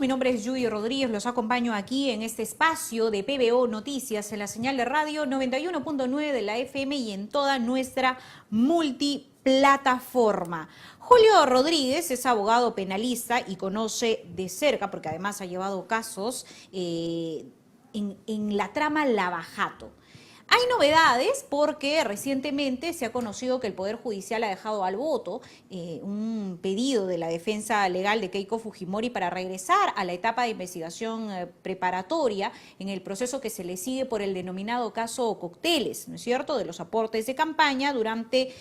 Mi nombre es Judy Rodríguez, los acompaño aquí en este espacio de PBO Noticias en la señal de radio 91.9 de la FM y en toda nuestra multiplataforma. Julio Rodríguez es abogado penalista y conoce de cerca, porque además ha llevado casos en la trama Lavajato. Hay novedades porque recientemente se ha conocido que el Poder Judicial ha dejado al voto un pedido de la defensa legal de Keiko Fujimori para regresar a la etapa de investigación preparatoria en el proceso que se le sigue por el denominado caso Cócteles, ¿no es cierto?, de los aportes de campaña durante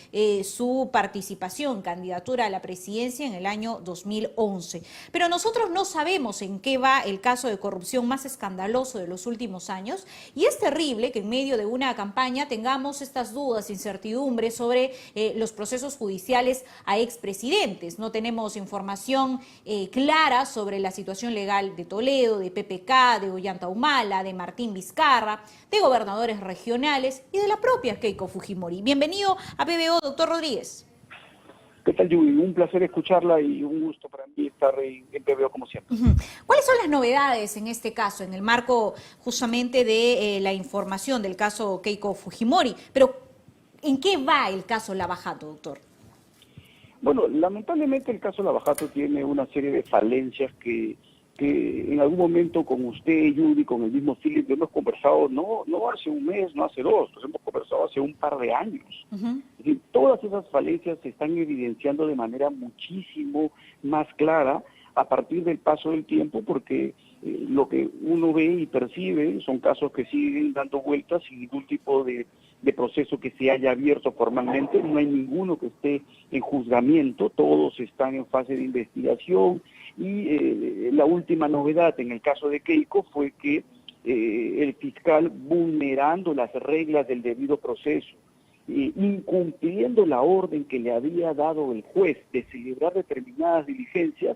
su participación, candidatura a la presidencia en el año 2011. Pero nosotros no sabemos en qué va el caso de corrupción más escandaloso de los últimos años y es terrible que en medio de una campaña tengamos estas dudas, incertidumbres sobre los procesos judiciales a expresidentes. No tenemos información clara sobre la situación legal de Toledo, de PPK, de Ollanta Humala, de Martín Vizcarra, de gobernadores regionales y de la propia Keiko Fujimori. Bienvenido a PBO, doctor Rodríguez. ¿Qué tal, Judy? Un placer escucharla y un gusto para mí estar en PBO como siempre. ¿Cuáles son las novedades en este caso, en el marco justamente de la información del caso Keiko Fujimori? Pero, ¿en qué va el caso Lavajato, doctor? Bueno, lamentablemente el caso Lavajato tiene una serie de falencias que en algún momento con usted, Judy, con el mismo Philip, hemos conversado no hace un mes, no hace dos, los hemos conversado hace un par de años. Es decir, todas esas falencias se están evidenciando de manera muchísimo más clara a partir del paso del tiempo, porque lo que uno ve y percibe son casos que siguen dando vueltas sin ningún tipo de proceso que se haya abierto formalmente, no hay ninguno que esté en juzgamiento, todos están en fase de investigación y la última novedad en el caso de Keiko fue que el fiscal, vulnerando las reglas del debido proceso, incumpliendo la orden que le había dado el juez de celebrar determinadas diligencias,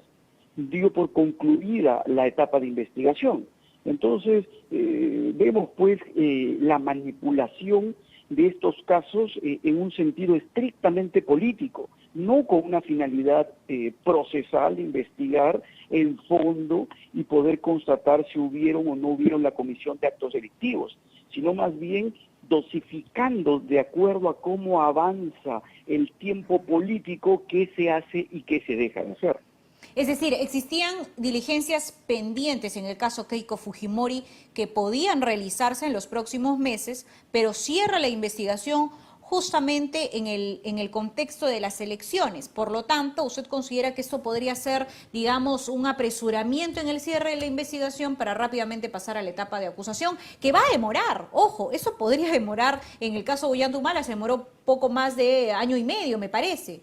dio por concluida la etapa de investigación. Entonces, vemos pues la manipulación de estos casos en un sentido estrictamente político, no con una finalidad procesal de investigar el fondo y poder constatar si hubieron o no hubieron la comisión de actos delictivos, sino más bien dosificando de acuerdo a cómo avanza el tiempo político qué se hace y qué se deja de hacer. Es decir, existían diligencias pendientes en el caso Keiko Fujimori que podían realizarse en los próximos meses, pero cierra la investigación justamente en el contexto de las elecciones. Por lo tanto, ¿usted considera que esto podría ser, digamos, un apresuramiento en el cierre de la investigación para rápidamente pasar a la etapa de acusación, que va a demorar? Ojo, eso podría demorar, en el caso de Ollanta Humala se demoró poco más de año y medio, me parece.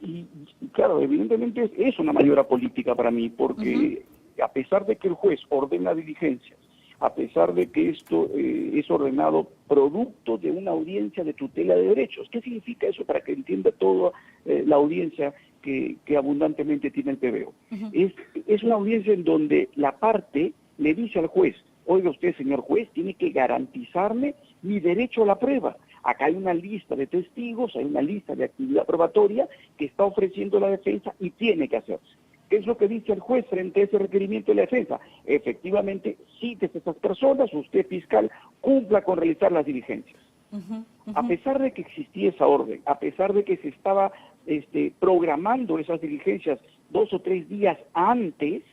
Y claro, evidentemente es una maniobra política para mí, porque a pesar de que el juez ordena diligencias, a pesar de que esto es ordenado producto de una audiencia de tutela de derechos. ¿Qué significa eso para que entienda toda la audiencia que abundantemente tiene el PBO? Es una audiencia en donde la parte le dice al juez: oiga usted, señor juez, tiene que garantizarme mi derecho a la prueba. Acá hay una lista de testigos, hay una lista de actividad probatoria que está ofreciendo la defensa y tiene que hacerse. ¿Qué es lo que dice el juez frente a ese requerimiento de la defensa? Efectivamente, cítese a esas personas, usted fiscal, cumpla con realizar las diligencias. A pesar de que existía esa orden, a pesar de que se estaba programando esas diligencias 2 o 3 días antes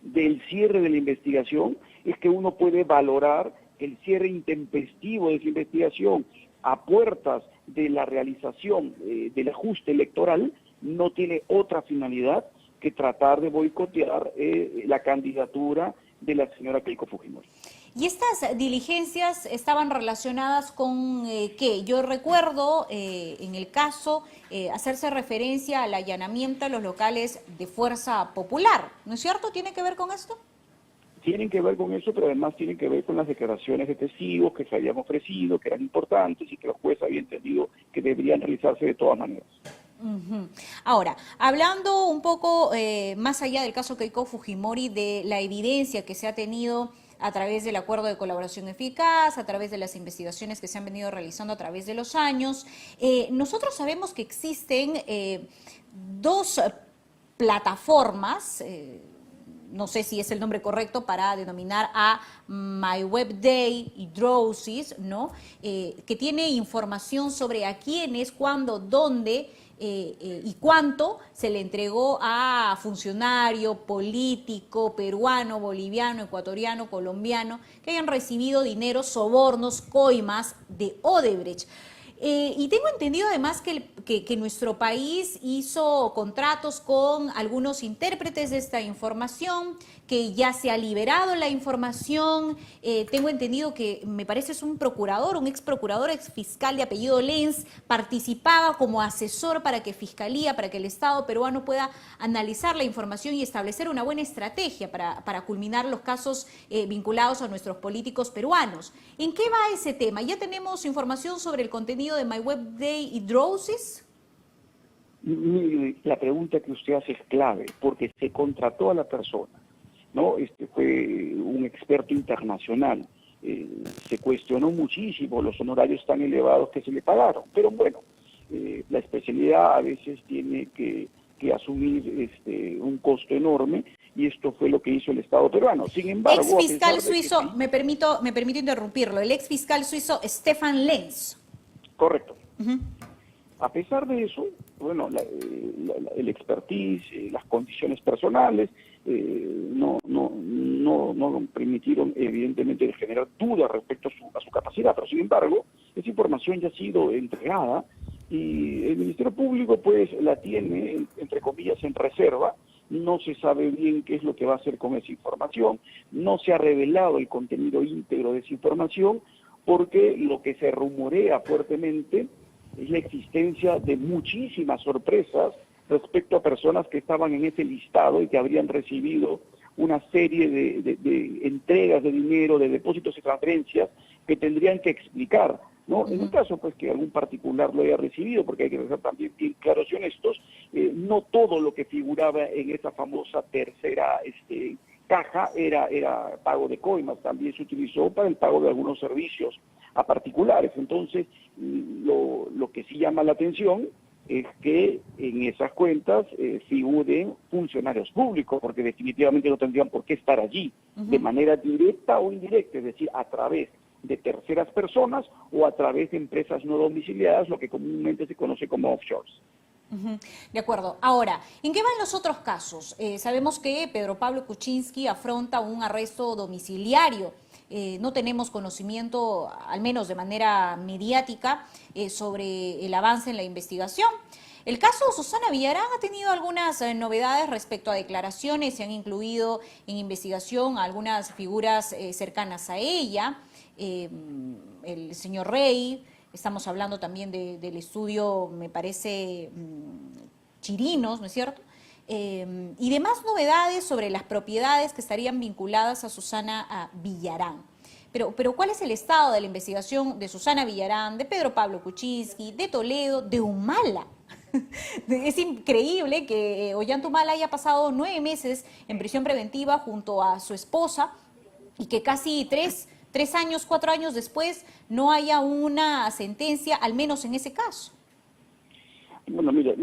del cierre de la investigación, es que uno puede valorar el cierre intempestivo de esa investigación a puertas de la realización del ajuste electoral no tiene otra finalidad que tratar de boicotear la candidatura de la señora Keiko Fujimori. ¿Y estas diligencias estaban relacionadas con qué? Yo recuerdo en el caso hacerse referencia al allanamiento a los locales de Fuerza Popular, ¿no es cierto? ¿Tiene que ver con esto? Tienen que ver con eso, pero además tienen que ver con las declaraciones de testigos que se habían ofrecido, que eran importantes y que los jueces habían entendido que deberían realizarse de todas maneras. Ahora, hablando un poco más allá del caso Keiko Fujimori, de la evidencia que se ha tenido a través del acuerdo de colaboración eficaz, a través de las investigaciones que se han venido realizando a través de los años, nosotros sabemos que existen dos plataformas no sé si es el nombre correcto para denominar a MyWebDay y Drowsys, ¿no? Que tiene información sobre a quiénes, cuándo, dónde y cuánto se le entregó a funcionario, político, peruano, boliviano, ecuatoriano, colombiano, que hayan recibido dinero, sobornos, coimas de Odebrecht. Y tengo entendido además que nuestro país hizo contratos con algunos intérpretes de esta información, que ya se ha liberado la información. Tengo entendido que, me parece, es un procurador, un ex procurador, ex fiscal de apellido Lenz, participaba como asesor para que Fiscalía, para que el Estado peruano pueda analizar la información y establecer una buena estrategia para culminar los casos vinculados a nuestros políticos peruanos. ¿En qué va ese tema? ¿Ya tenemos información sobre el contenido de MyWebDay y Drowsys? La pregunta que usted hace es clave, porque se contrató a la persona, ¿no? Fue un experto internacional. Se cuestionó muchísimo los honorarios tan elevados que se le pagaron, pero bueno, la especialidad a veces tiene que asumir un costo enorme, y esto fue lo que hizo el Estado peruano. Sin embargo, Ex fiscal suizo, sí, me permito interrumpirlo, el ex fiscal suizo Stefan Lenz. correcto. A pesar de eso, bueno, el expertise, las condiciones personales, no permitieron evidentemente generar dudas respecto a su capacidad, pero sin embargo, esa información ya ha sido entregada y el Ministerio Público pues la tiene, entre comillas, en reserva. No se sabe bien qué es lo que va a hacer con esa información, no se ha revelado el contenido íntegro de esa información, porque lo que se rumorea fuertemente es la existencia de muchísimas sorpresas respecto a personas que estaban en ese listado y que habrían recibido una serie de entregas de dinero, de depósitos y transferencias que tendrían que explicar, ¿no? En un caso, pues, que algún particular lo haya recibido, porque hay que ser también bien claros y honestos, no todo lo que figuraba en esa famosa tercera caja era pago de coimas, también se utilizó para el pago de algunos servicios a particulares. Entonces, lo que sí llama la atención es que en esas cuentas figuren funcionarios públicos, porque definitivamente no tendrían por qué estar allí, de manera directa o indirecta, es decir, a través de terceras personas o a través de empresas no domiciliadas, lo que comúnmente se conoce como offshores. De acuerdo. Ahora, ¿en qué van los otros casos? Sabemos que Pedro Pablo Kuczynski afronta un arresto domiciliario. No tenemos conocimiento, al menos de manera mediática, sobre el avance en la investigación. El caso Susana Villarán ha tenido algunas novedades respecto a declaraciones. Se han incluido en investigación algunas figuras cercanas a ella, el señor Rey. Estamos hablando también del estudio, me parece, Chirinos, ¿no es cierto? Y demás novedades sobre las propiedades que estarían vinculadas a Susana Villarán. Pero ¿cuál es el estado de la investigación de Susana Villarán, de Pedro Pablo Kuczynski, de Toledo, de Humala? Es increíble que Ollanta Humala haya pasado 9 meses en prisión preventiva junto a su esposa y que casi 3 años, 4 años después no haya una sentencia, al menos en ese caso. Bueno, mire,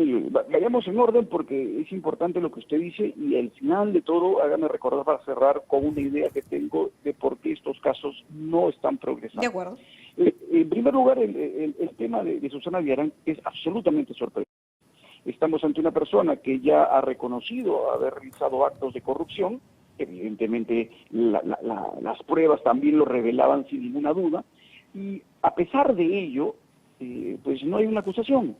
vayamos en orden porque es importante lo que usted dice, y al final de todo, hágame recordar para cerrar con una idea que tengo de por qué estos casos no están progresando. De acuerdo. En primer lugar, el tema de Susana Villarán es absolutamente sorprendente. Estamos ante una persona que ya ha reconocido haber realizado actos de corrupción. Evidentemente las pruebas también lo revelaban sin ninguna duda, y a pesar de ello, pues no hay una acusación,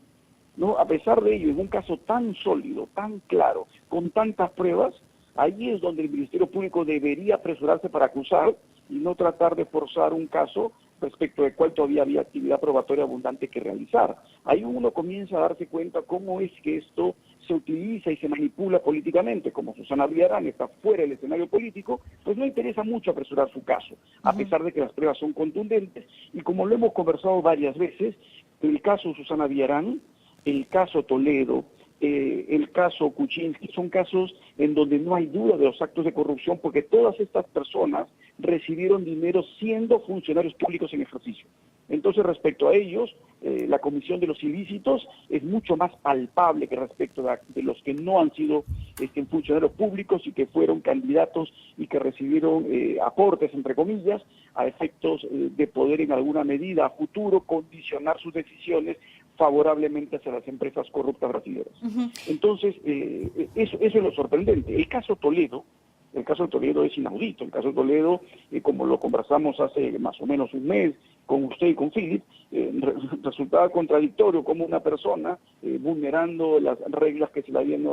¿no? A pesar de ello, en un caso tan sólido, tan claro, con tantas pruebas, ahí es donde el Ministerio Público debería apresurarse para acusar y no tratar de forzar un caso respecto del cual todavía había actividad probatoria abundante que realizar. Ahí uno comienza a darse cuenta cómo es que esto se utiliza y se manipula políticamente. Como Susana Villarán está fuera del escenario político, pues no interesa mucho apresurar su caso, a pesar de que las pruebas son contundentes. Y como lo hemos conversado varias veces, el caso Susana Villarán, el caso Toledo, el caso Kuczynski, son casos en donde no hay duda de los actos de corrupción, porque todas estas personas recibieron dinero siendo funcionarios públicos en ejercicio. Entonces, respecto a ellos, la comisión de los ilícitos es mucho más palpable que respecto de los que no han sido funcionarios públicos y que fueron candidatos y que recibieron aportes, entre comillas, a efectos de poder en alguna medida a futuro condicionar sus decisiones favorablemente hacia las empresas corruptas brasileñas. Entonces, eso es lo sorprendente. El caso Toledo es inaudito. El caso Toledo, como lo conversamos hace más o menos un mes con usted y con Philip, resultaba contradictorio como una persona, vulnerando las reglas que se le habían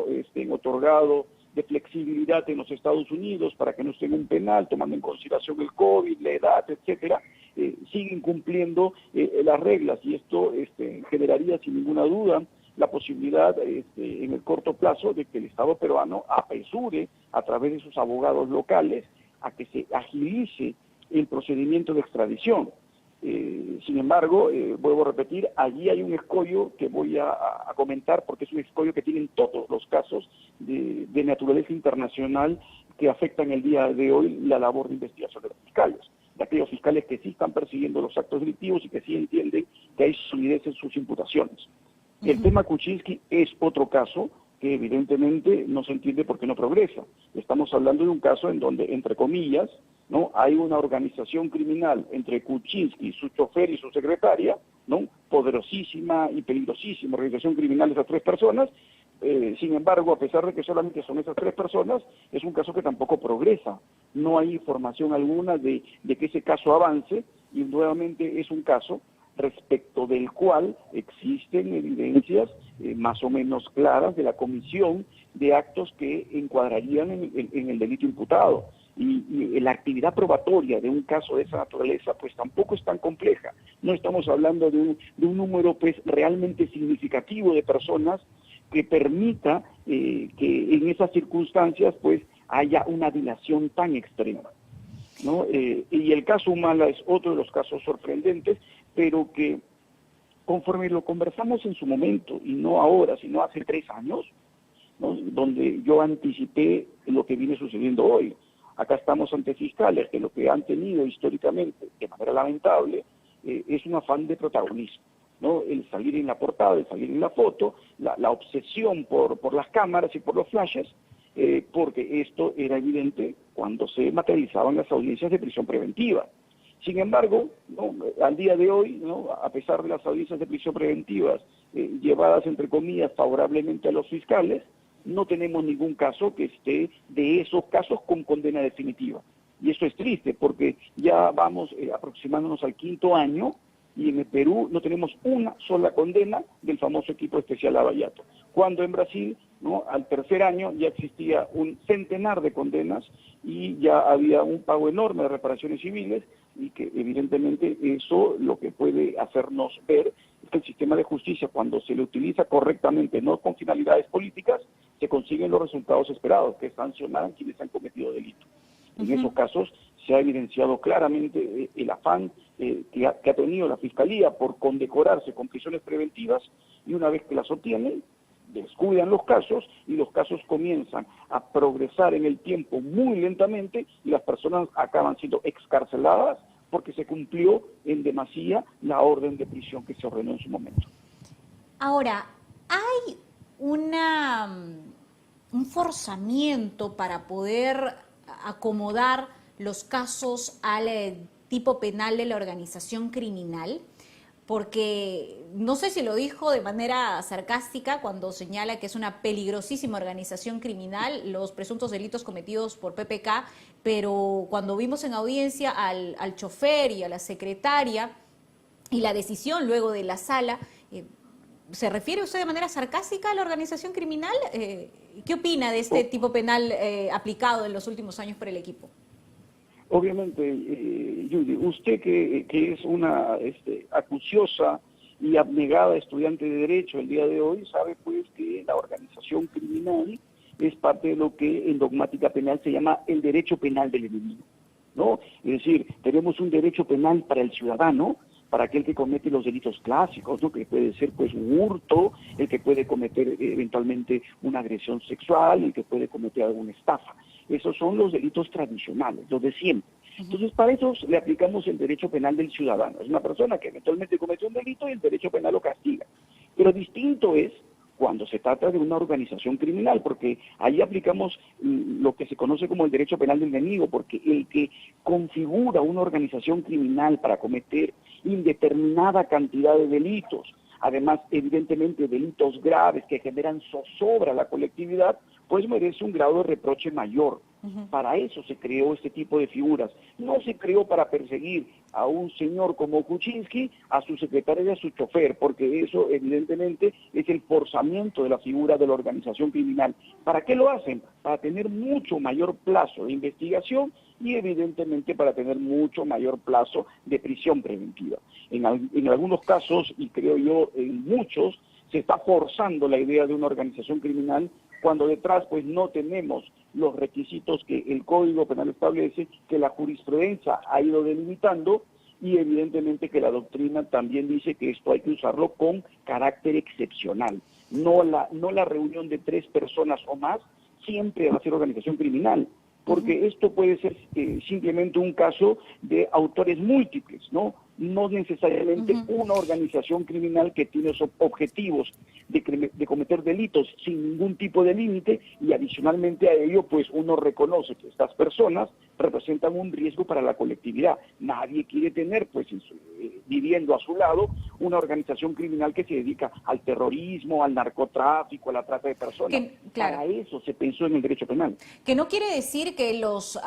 otorgado de flexibilidad en los Estados Unidos para que no esté en un penal, tomando en consideración el COVID, la edad, etcétera, sigue incumpliendo las reglas, y esto generaría sin ninguna duda la posibilidad en el corto plazo de que el Estado peruano apresure a través de sus abogados locales a que se agilice el procedimiento de extradición. Sin embargo, vuelvo a repetir, allí hay un escollo que voy a comentar, porque es un escollo que tienen todos los casos de naturaleza internacional que afectan el día de hoy la labor de investigación de los fiscales, de aquellos fiscales que sí están persiguiendo los actos delictivos y que sí entienden que hay solidez en sus imputaciones. El tema Kuczynski es otro caso que evidentemente no se entiende por qué no progresa. Estamos hablando de un caso en donde, entre comillas, ¿no?, hay una organización criminal entre Kuczynski, su chofer y su secretaria, ¿no?, poderosísima y peligrosísima organización criminal de esas tres personas. Sin embargo, a pesar de que solamente son esas tres personas, es un caso que tampoco progresa. No hay información alguna de que ese caso avance, y nuevamente es un caso respecto del cual existen evidencias más o menos claras de la comisión de actos que encuadrarían en el delito imputado. Y la actividad probatoria de un caso de esa naturaleza pues tampoco es tan compleja. No estamos hablando de un número pues realmente significativo de personas que permita que en esas circunstancias pues haya una dilación tan extrema, ¿no? Y el caso Humala es otro de los casos sorprendentes, pero que conforme lo conversamos en su momento, y no ahora, sino hace 3 años, ¿no?, donde yo anticipé lo que viene sucediendo hoy. Acá estamos ante fiscales que lo que han tenido históricamente, de manera lamentable, es un afán de protagonismo, ¿no? El salir en la portada, el salir en la foto, la obsesión por las cámaras y por los flashes, porque esto era evidente cuando se materializaban las audiencias de prisión preventiva. Sin embargo, ¿no?, al día de hoy, ¿no?, a pesar de las audiencias de prisión preventivas llevadas, entre comillas, favorablemente a los fiscales, no tenemos ningún caso que esté de esos casos con condena definitiva. Y eso es triste, porque ya vamos aproximándonos al 5º año, y en el Perú no tenemos una sola condena del famoso equipo especial Lavallato, cuando en Brasil, ¿no?, al 3er año ya existía un centenar de condenas y ya había un pago enorme de reparaciones civiles, y que evidentemente eso lo que puede hacernos ver es que el sistema de justicia, cuando se le utiliza correctamente, no con finalidades políticas, se consiguen los resultados esperados, que sancionar a quienes han cometido delito. En esos casos se ha evidenciado claramente el afán que ha tenido la Fiscalía por condecorarse con prisiones preventivas, y una vez que las obtienen, descuidan los casos, y los casos comienzan a progresar en el tiempo muy lentamente, y las personas acaban siendo excarceladas porque se cumplió en demasía la orden de prisión que se ordenó en su momento. Ahora, hay un forzamiento para poder acomodar los casos al tipo penal de la organización criminal, porque no sé si lo dijo de manera sarcástica cuando señala que es una peligrosísima organización criminal los presuntos delitos cometidos por PPK, pero cuando vimos en audiencia al chofer y a la secretaria y la decisión luego de la sala, ¿se refiere usted de manera sarcástica a la organización criminal? ¿Qué opina de este tipo penal aplicado en los últimos años por el equipo? Obviamente, Judy, usted que es una acuciosa y abnegada estudiante de Derecho el día de hoy, sabe pues que la organización criminal es parte de lo que en dogmática penal se llama el derecho penal del enemigo, ¿no? Es decir, tenemos un derecho penal para el ciudadano, para aquel que comete los delitos clásicos, ¿no?, que puede ser pues un hurto, el que puede cometer eventualmente una agresión sexual, el que puede cometer alguna estafa. Esos son los delitos tradicionales, los de siempre. Entonces, para eso le aplicamos el derecho penal del ciudadano. Es una persona que eventualmente cometió un delito y el derecho penal lo castiga. Pero distinto es cuando se trata de una organización criminal, porque ahí aplicamos lo que se conoce como el derecho penal del enemigo, porque el que configura una organización criminal para cometer indeterminada cantidad de delitos, además evidentemente delitos graves que generan zozobra a la colectividad, pues merece un grado de reproche mayor. Para eso se creó este tipo de figuras. No se creó para perseguir a un señor como Kuczynski, a su secretario y a su chofer, porque eso evidentemente es el forzamiento de la figura de la organización criminal. ¿Para qué lo hacen? Para tener mucho mayor plazo de investigación y evidentemente para tener mucho mayor plazo de prisión preventiva. En algunos casos, y creo yo en muchos, se está forzando la idea de una organización criminal cuando detrás pues no tenemos los requisitos que el Código Penal establece, que la jurisprudencia ha ido delimitando y evidentemente que la doctrina también dice que esto hay que usarlo con carácter excepcional. No la reunión de 3 personas o más siempre va a ser organización criminal, porque esto puede ser simplemente un caso de autores múltiples, ¿no? No necesariamente una organización criminal que tiene esos objetivos de cometer delitos sin ningún tipo de límite, y adicionalmente a ello, pues uno reconoce que estas personas representan un riesgo para la colectividad. Nadie quiere tener, pues, viviendo a su lado, una organización criminal que se dedica al terrorismo, al narcotráfico, a la trata de personas. Claro. Para eso se pensó en el derecho penal. Que no quiere decir que los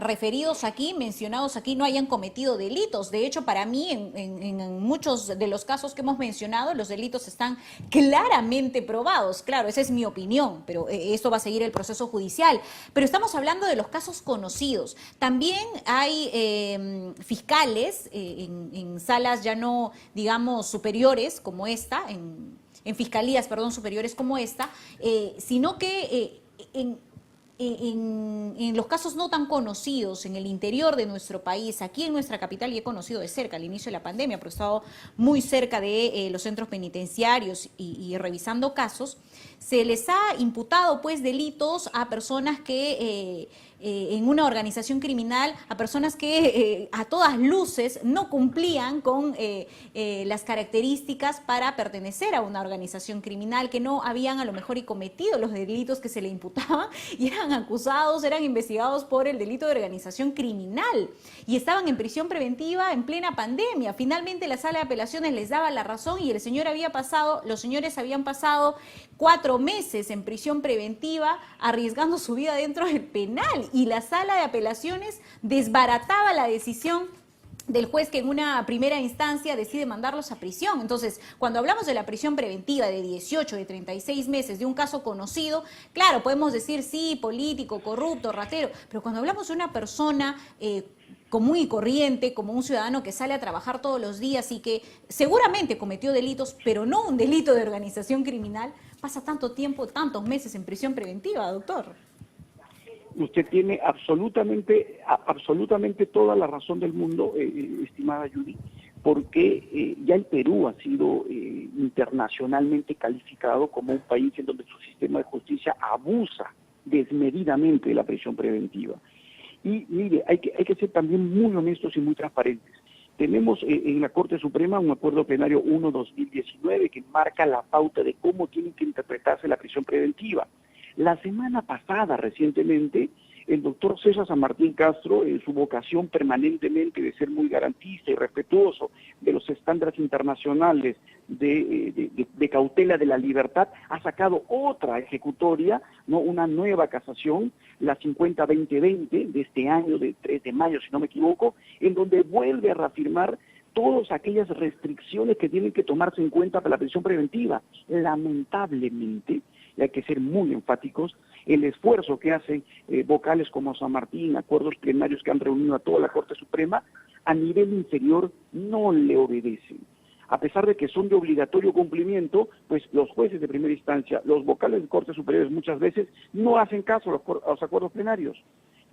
referidos aquí, mencionados aquí, no hayan cometido delitos. De hecho, para mí, en muchos de los casos que hemos mencionado, los delitos están claramente probados. Claro, esa es mi opinión, pero esto va a seguir el proceso judicial. Pero estamos hablando de los casos conocidos. También hay fiscales en salas ya no, digamos, superiores como esta, en fiscalías, perdón, superiores como esta, sino que en los casos no tan conocidos en el interior de nuestro país, aquí en nuestra capital, y he conocido de cerca al inicio de la pandemia, porque he estado muy cerca de los centros penitenciarios y revisando casos, se les ha imputado pues delitos a personas que en una organización criminal, a personas que a todas luces no cumplían con las características para pertenecer a una organización criminal, que no habían a lo mejor y cometido los delitos que se le imputaban y eran acusados, eran investigados por el delito de organización criminal y estaban en prisión preventiva en plena pandemia. Finalmente la sala de apelaciones les daba la razón y los señores habían pasado 4 meses en prisión preventiva arriesgando su vida dentro del penal, y la sala de apelaciones desbarataba la decisión del juez que en una primera instancia decide mandarlos a prisión. Entonces, cuando hablamos de la prisión preventiva de 18, de 36 meses, de un caso conocido, claro, podemos decir sí, político, corrupto, ratero, pero cuando hablamos de una persona común y corriente, como un ciudadano que sale a trabajar todos los días y que seguramente cometió delitos, pero no un delito de organización criminal, pasa tanto tiempo, tantos meses en prisión preventiva, doctor. Usted tiene absolutamente toda la razón del mundo, estimada Judy, porque ya el Perú ha sido internacionalmente calificado como un país en donde su sistema de justicia abusa desmedidamente de la prisión preventiva. Y mire, hay que ser también muy honestos y muy transparentes. Tenemos en la Corte Suprema un acuerdo plenario 1/2019 que marca la pauta de cómo tiene que interpretarse la prisión preventiva. La semana pasada, recientemente, el doctor César San Martín Castro, en su vocación permanentemente de ser muy garantista y respetuoso de los estándares internacionales de cautela de la libertad, ha sacado otra ejecutoria, ¿no? Una nueva casación, la 50-2020 de este año, de 3 de mayo, si no me equivoco, en donde vuelve a reafirmar todas aquellas restricciones que tienen que tomarse en cuenta para la prisión preventiva. Lamentablemente, y hay que ser muy enfáticos, el esfuerzo que hacen vocales como San Martín, acuerdos plenarios que han reunido a toda la Corte Suprema, a nivel inferior no le obedecen. A pesar de que son de obligatorio cumplimiento, pues los jueces de primera instancia, los vocales de Cortes Superiores muchas veces no hacen caso a los acuerdos plenarios.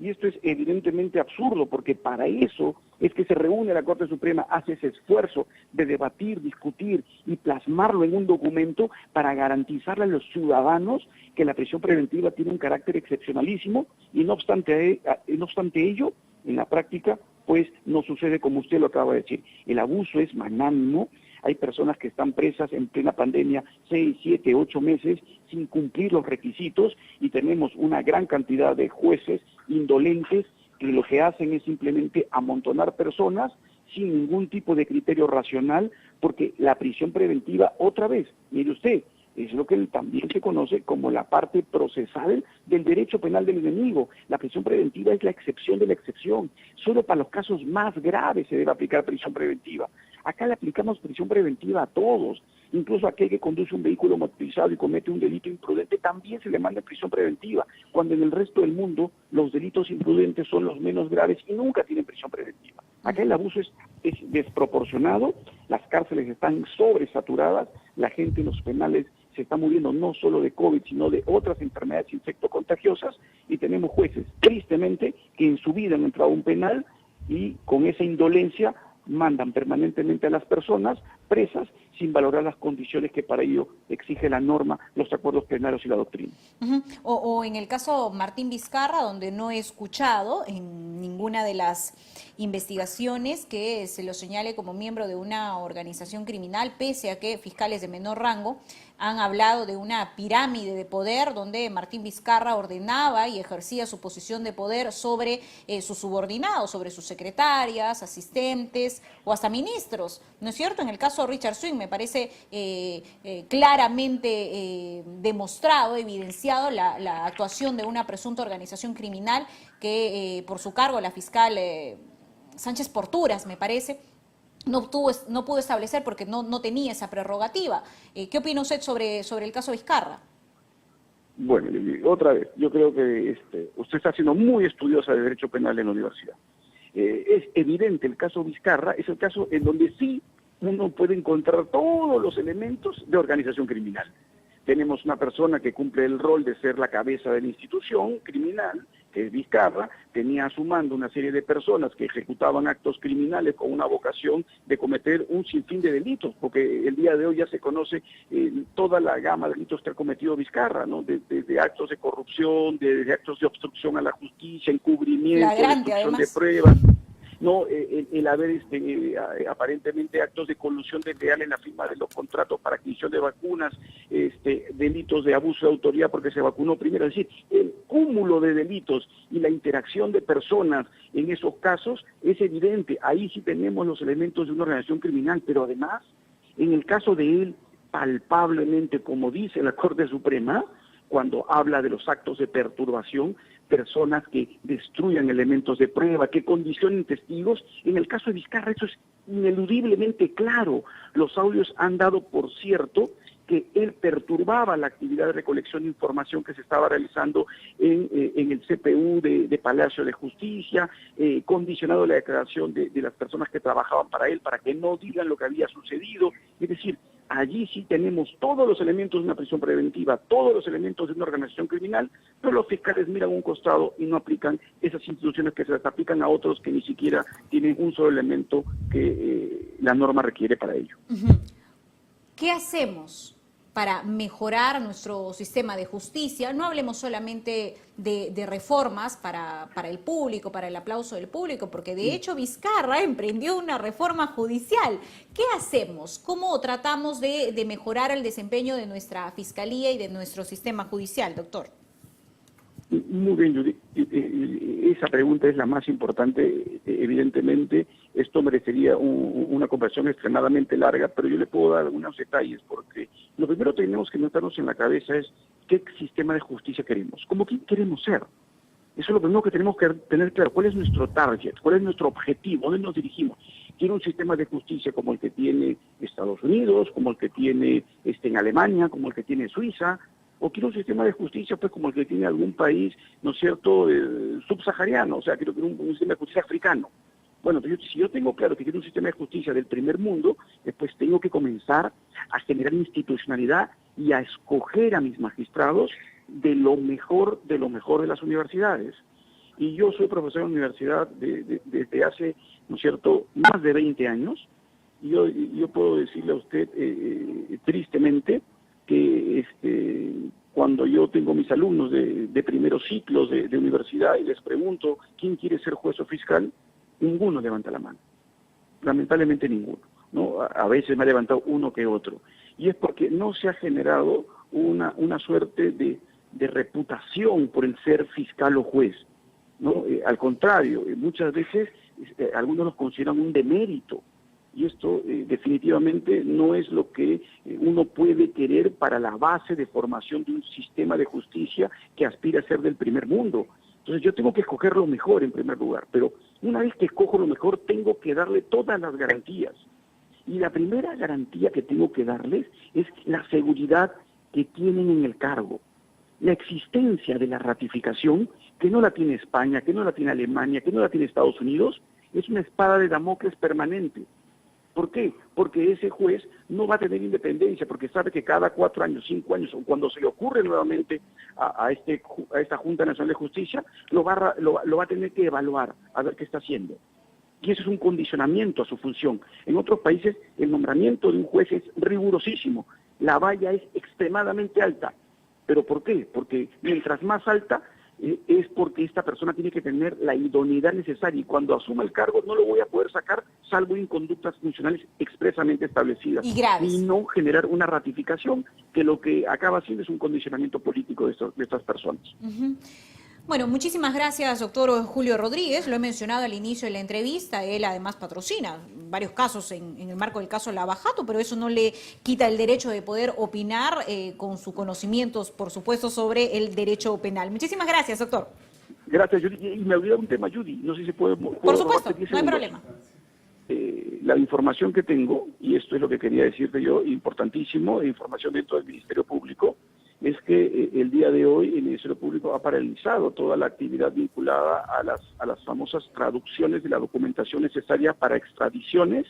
Y esto es evidentemente absurdo, porque para eso es que se reúne la Corte Suprema, hace ese esfuerzo de debatir, discutir y plasmarlo en un documento para garantizarle a los ciudadanos que la prisión preventiva tiene un carácter excepcionalísimo, y no obstante ello, en la práctica, pues no sucede como usted lo acaba de decir. El abuso es magnánimo. Hay personas que están presas en plena pandemia 6, 7, 8 meses sin cumplir los requisitos, y tenemos una gran cantidad de jueces indolentes que lo que hacen es simplemente amontonar personas sin ningún tipo de criterio racional, porque la prisión preventiva, otra vez, mire usted, es lo que también se conoce como la parte procesal del derecho penal del enemigo. La prisión preventiva es la excepción de la excepción. Solo para los casos más graves se debe aplicar prisión preventiva. Acá le aplicamos prisión preventiva a todos. Incluso a aquel que conduce un vehículo motorizado y comete un delito imprudente también se le manda prisión preventiva, cuando en el resto del mundo los delitos imprudentes son los menos graves y nunca tienen prisión preventiva. Acá el abuso es desproporcionado, las cárceles están sobresaturadas, la gente en los penales se está muriendo no solo de COVID, sino de otras enfermedades infectocontagiosas, y tenemos jueces, tristemente, que en su vida han entrado a un penal y con esa indolencia mandan permanentemente a las personas presas sin valorar las condiciones que para ello exige la norma, los acuerdos penales y la doctrina. O en el caso Martín Vizcarra, donde no he escuchado en ninguna de las investigaciones que se lo señale como miembro de una organización criminal, pese a que fiscales de menor rango han hablado de una pirámide de poder donde Martín Vizcarra ordenaba y ejercía su posición de poder sobre sus subordinados, sobre sus secretarias, asistentes o hasta ministros, ¿no es cierto? En el caso de Richard Swing me parece claramente demostrado, evidenciado la actuación de una presunta organización criminal que por su cargo la fiscal Sánchez Porturas, me parece, no pudo establecer porque no tenía esa prerrogativa. ¿Qué opina usted sobre el caso Vizcarra? Bueno, otra vez, yo creo que usted está siendo muy estudiosa de derecho penal en la universidad. Es evidente, el caso Vizcarra es el caso en donde sí uno puede encontrar todos los elementos de organización criminal. Tenemos una persona que cumple el rol de ser la cabeza de la institución criminal, que es Vizcarra, tenía a su mando una serie de personas que ejecutaban actos criminales con una vocación de cometer un sinfín de delitos, porque el día de hoy ya se conoce toda la gama de delitos que ha cometido Vizcarra, ¿no? Desde actos de corrupción, desde actos de obstrucción a la justicia, encubrimiento, destrucción de pruebas. No, el haber aparentemente actos de colusión desleal en la firma de los contratos para adquisición de vacunas, delitos de abuso de autoridad porque se vacunó primero, es decir, el cúmulo de delitos y la interacción de personas en esos casos es evidente. Ahí sí tenemos los elementos de una organización criminal, pero además, en el caso de él, palpablemente, como dice la Corte Suprema, cuando habla de los actos de perturbación, personas que destruyan elementos de prueba, que condicionen testigos. En el caso de Vizcarra eso es ineludiblemente claro. Los audios han dado por cierto que él perturbaba la actividad de recolección de información que se estaba realizando en el CPU de Palacio de Justicia, condicionado la declaración de las personas que trabajaban para él para que no digan lo que había sucedido. Es decir, allí sí tenemos todos los elementos de una prisión preventiva, todos los elementos de una organización criminal, pero los fiscales miran a un costado y no aplican esas instituciones que se las aplican a otros que ni siquiera tienen un solo elemento que la norma requiere para ello. ¿Qué hacemos para mejorar nuestro sistema de justicia? No hablemos solamente de reformas para el público, para el aplauso del público, porque de hecho Vizcarra emprendió una reforma judicial. ¿Qué hacemos? ¿Cómo tratamos de mejorar el desempeño de nuestra fiscalía y de nuestro sistema judicial, doctor? Muy bien, Judith. Esa pregunta es la más importante. Evidentemente, esto merecería una conversación extremadamente larga, pero yo le puedo dar algunos detalles, porque lo primero que tenemos que meternos en la cabeza es qué sistema de justicia queremos, cómo queremos ser. Eso es lo primero que tenemos que tener claro. ¿Cuál es nuestro target? ¿Cuál es nuestro objetivo? ¿Dónde nos dirigimos? ¿Quiero un sistema de justicia como el que tiene Estados Unidos, como el que tiene en Alemania, como el que tiene Suiza? ¿O quiero un sistema de justicia pues como el que tiene algún país, ¿no es cierto?, subsahariano? O sea, quiero un sistema de justicia africano. Bueno, si yo tengo claro que quiero un sistema de justicia del primer mundo, después tengo que comenzar a generar institucionalidad y a escoger a mis magistrados de lo mejor de las universidades. Y yo soy profesor en la universidad desde hace, ¿no es cierto?, más de 20 años. Y yo puedo decirle a usted tristemente que cuando yo tengo mis alumnos de primeros ciclos de universidad y les pregunto quién quiere ser juez o fiscal, ninguno levanta la mano. Lamentablemente ninguno, ¿no? A veces me ha levantado uno que otro. Y es porque no se ha generado una suerte de reputación por el ser fiscal o juez, ¿no? Al contrario, muchas veces algunos los consideran un demérito. Y esto definitivamente no es lo que uno puede querer para la base de formación de un sistema de justicia que aspira a ser del primer mundo. Entonces yo tengo que escoger lo mejor en primer lugar, pero una vez que escojo lo mejor tengo que darle todas las garantías. Y la primera garantía que tengo que darles es la seguridad que tienen en el cargo. La existencia de la ratificación, que no la tiene España, que no la tiene Alemania, que no la tiene Estados Unidos, es una espada de Damocles permanente. ¿Por qué? Porque ese juez no va a tener independencia, porque sabe que cada 4 años, 5 años, o cuando se le ocurre nuevamente a esta Junta Nacional de Justicia, lo va a tener que evaluar, a ver qué está haciendo. Y eso es un condicionamiento a su función. En otros países el nombramiento de un juez es rigurosísimo, la valla es extremadamente alta. ¿Pero por qué? Porque mientras más alta, es porque esta persona tiene que tener la idoneidad necesaria y cuando asuma el cargo no lo voy a poder sacar salvo en conductas funcionales expresamente establecidas y graves. Y no generar una ratificación que lo que acaba haciendo es un condicionamiento político de estas personas. Uh-huh. Bueno, muchísimas gracias, doctor Julio Rodríguez. Lo he mencionado al inicio de la entrevista. Él además patrocina varios casos en el marco del caso Lavajato, pero eso no le quita el derecho de poder opinar con sus conocimientos, por supuesto, sobre el derecho penal. Muchísimas gracias, doctor. Gracias, Judy. Y me olvidé un tema, Judy. No sé si puedo por supuesto, no hay problema. La información que tengo, y esto es lo que quería decirte yo, importantísimo, información dentro del Ministerio Público, es que el día de hoy el Ministerio Público ha paralizado toda la actividad vinculada a las famosas traducciones de la documentación necesaria para extradiciones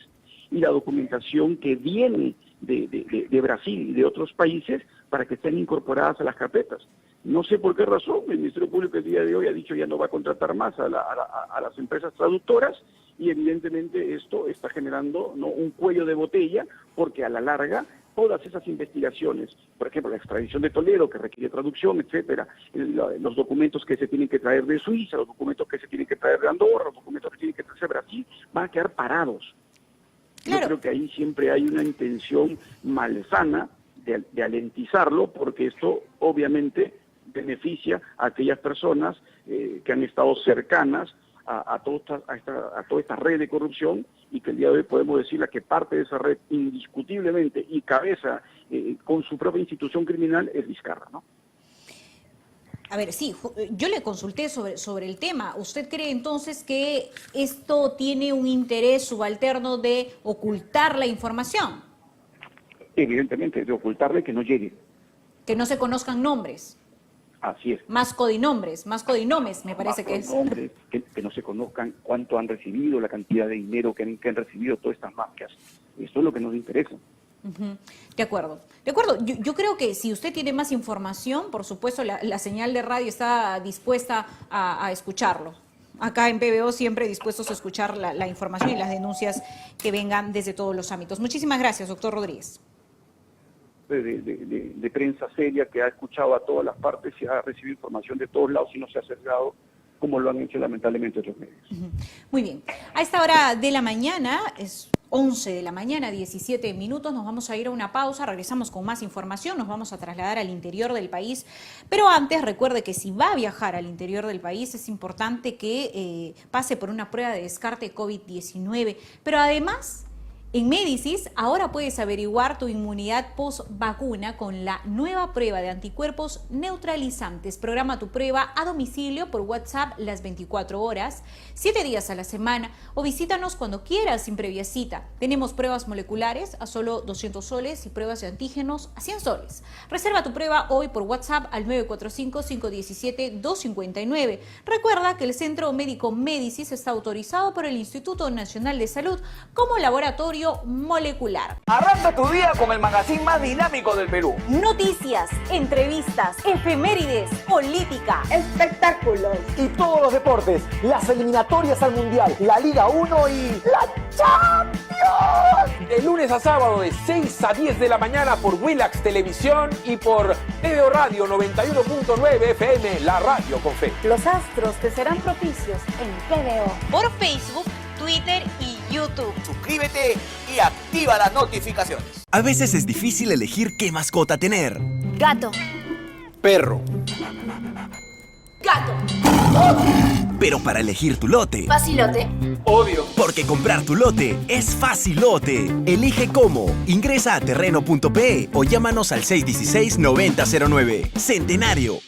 y la documentación que viene de Brasil y de otros países para que estén incorporadas a las carpetas. No sé por qué razón el Ministerio Público el día de hoy ha dicho ya no va a contratar más a las empresas traductoras y evidentemente esto está generando, ¿no?, un cuello de botella porque a la larga todas esas investigaciones, por ejemplo, la extradición de Toledo, que requiere traducción, etcétera, los documentos que se tienen que traer de Suiza, los documentos que se tienen que traer de Andorra, los documentos que tienen que traerse de Brasil, van a quedar parados. Claro. Yo creo que ahí siempre hay una intención malsana de alentizarlo, porque esto obviamente beneficia a aquellas personas que han estado cercanas a toda esta red de corrupción y que el día de hoy podemos decirle que parte de esa red indiscutiblemente y cabeza con su propia institución criminal es Vizcarra, ¿no? A ver, sí, yo le consulté sobre el tema. ¿Usted cree entonces que esto tiene un interés subalterno de ocultar la información? Evidentemente, de ocultarle que no llegue. Que no se conozcan nombres. Así es. Más codinombres, me parece que es. Que no se conozcan cuánto han recibido, la cantidad de dinero que han recibido todas estas mafias. Eso es lo que nos interesa. Uh-huh. De acuerdo. Yo creo que si usted tiene más información, por supuesto, la señal de radio está dispuesta a escucharlo. Acá en PBO siempre dispuestos a escuchar la información y las denuncias que vengan desde todos los ámbitos. Muchísimas gracias, doctor Rodríguez. De prensa seria que ha escuchado a todas las partes y ha recibido información de todos lados y no se ha sesgado como lo han hecho lamentablemente otros medios. Muy bien. A esta hora de la mañana, es 11 de la mañana, 17 minutos, nos vamos a ir a una pausa, regresamos con más información, nos vamos a trasladar al interior del país, pero antes recuerde que si va a viajar al interior del país es importante que pase por una prueba de descarte COVID-19, pero además En Médicis ahora puedes averiguar tu inmunidad post-vacuna con la nueva prueba de anticuerpos neutralizantes. Programa tu prueba a domicilio por WhatsApp las 24 horas, 7 días a la semana o visítanos cuando quieras sin previa cita. Tenemos pruebas moleculares a solo 200 soles y pruebas de antígenos a 100 soles. Reserva tu prueba hoy por WhatsApp al 945-517-259. Recuerda que el Centro Médico Médicis está autorizado por el Instituto Nacional de Salud como laboratorio molecular. Arranca tu día con el magazine más dinámico del Perú. Noticias, entrevistas, efemérides, política, espectáculos y todos los deportes, las eliminatorias al Mundial, la Liga 1 y la Champions. De lunes a sábado de 6 a 10 de la mañana por Willax Televisión y por TVO Radio 91.9 FM, la radio con fe. Los astros te serán propicios en TVO. Por Facebook, Twitter y YouTube. Suscríbete y activa las notificaciones. A veces es difícil elegir qué mascota tener. Gato. Perro. Gato. Pero para elegir tu lote, Facilote. Obvio. porque comprar tu lote es facilote. Elige cómo. Ingresa a terreno.pe o llámanos al 616-9009. Centenario.